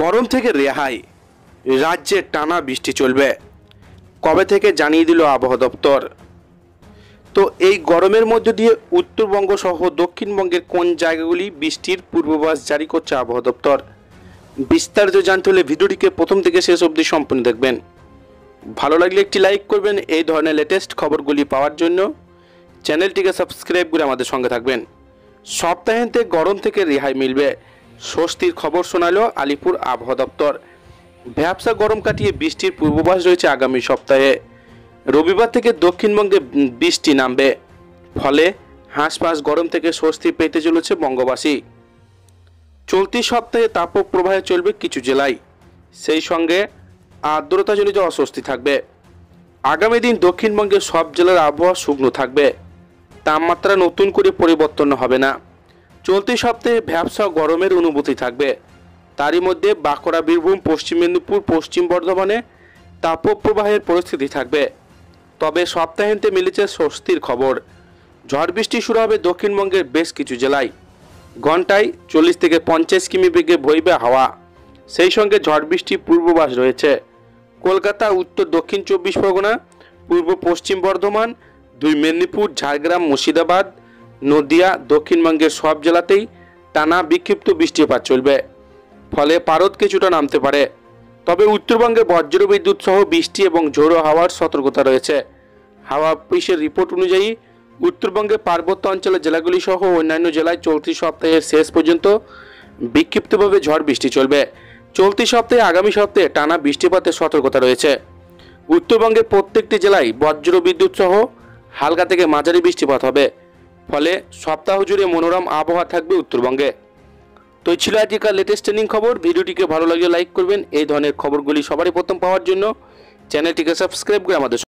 গরম থেকে রেহাই, রাজ্যে টানা বৃষ্টি চলবে। কবে থেকে জানিয়ে দিল আবহাওয়া দপ্তর। তো এই গরমের মধ্য দিয়ে উত্তরবঙ্গ সহ দক্ষিণবঙ্গের কোন জায়গাগুলি বৃষ্টির পূর্বাভাস জারি করছে আবহাওয়া দপ্তর। বিস্তারিত জানতে হলে ভিডিওটিকে প্রথম থেকে শেষ অবধি সম্পূর্ণ দেখবেন। ভালো লাগলে একটি লাইক করবেন। এই ধরনের লেটেস্ট খবরগুলি পাওয়ার জন্য চ্যানেলটিকে সাবস্ক্রাইব করে আমাদের সঙ্গে থাকবেন। সপ্তাহান্তে গরম থেকে রেহাই মিলবে, স্বস্তির খবর শোনালো আলিপুর আবহাওয়া দপ্তর। ভ্যাপসা গরম কাটিয়ে বৃষ্টির পূর্বাভাস রয়েছে আগামী সপ্তাহে। রবিবার থেকে দক্ষিণবঙ্গে বৃষ্টি নামবে, ফলে হাঁসফাঁস গরম থেকে স্বস্তি পেতে চলেছে বঙ্গবাসী। চলতি সপ্তাহে তাপপ্রবাহে চলবে কিছু জেলায়, সেই সঙ্গে আর্দ্রতাজনিত অস্বস্তি থাকবে। আগামী দিন দক্ষিণবঙ্গের সব জেলার আবহাওয়া শুকনো থাকবে, তাপমাত্রা নতুন করে পরিবর্তন হবে না। চলতি সপ্তাহে ভ্যাপসা গরমের অনুভূতি থাকবে। তারই মধ্যে বাঁকুড়া, বীরভূম, পশ্চিম মেদিনীপুর, পশ্চিম বর্ধমানে তাপপ্রবাহের পরিস্থিতি থাকবে। তবে সপ্তাহান্তে মিলেছে স্বস্তির খবর। ঝড় বৃষ্টি শুরু হবে দক্ষিণবঙ্গের বেশ কিছু জেলায়। ঘন্টায় 40 থেকে 50 কিমি বেগে বইবে হাওয়া। সেই সঙ্গে ঝড় বৃষ্টির পূর্বাভাস রয়েছে কলকাতা, উত্তর দক্ষিণ 24 পরগনা, পূর্ব পশ্চিম বর্ধমান, 2 মেদিনীপুর, ঝাড়গ্রাম, মুর্শিদাবাদ, নদিয়া। দক্ষিণবঙ্গের সব জেলাতেই টানা বিক্ষিপ্ত বৃষ্টিপাত চলবে, ফলে পারদ কিছুটা নামতে পারে। তবে উত্তরবঙ্গে বজ্রবিদ্যুৎ সহ বৃষ্টি এবং ঝোড়ো হাওয়ার সতর্কতা রয়েছে। হাওয়া অফিসের রিপোর্ট অনুযায়ী উত্তরবঙ্গের পার্বত্য অঞ্চলের জেলাগুলি সহ অন্যান্য জেলায় চলতি সপ্তাহের শেষ পর্যন্ত বিক্ষিপ্তভাবে ঝড় বৃষ্টি চলবে। চলতি সপ্তাহে আগামী সপ্তাহে টানা বৃষ্টিপাতের সতর্কতা রয়েছে। উত্তরবঙ্গের প্রত্যেকটি জেলায় বজ্রবিদ্যুৎ সহ হালকা থেকে মাঝারি বৃষ্টিপাত হবে, ফলে সপ্তাহ জুড়ে মনোরম আবহাওয়া থাকবে উত্তরবঙ্গে। তো এই ছিল আজকের লেটেস্ট ট্রেন্ডিং খবর। ভিডিওটিকে ভালো লাগলে লাইক করবেন। এই ধরনের খবরগুলি সবারই প্রথম পাওয়ার জন্য চ্যানেলটিকে সাবস্ক্রাইব করে আমাদের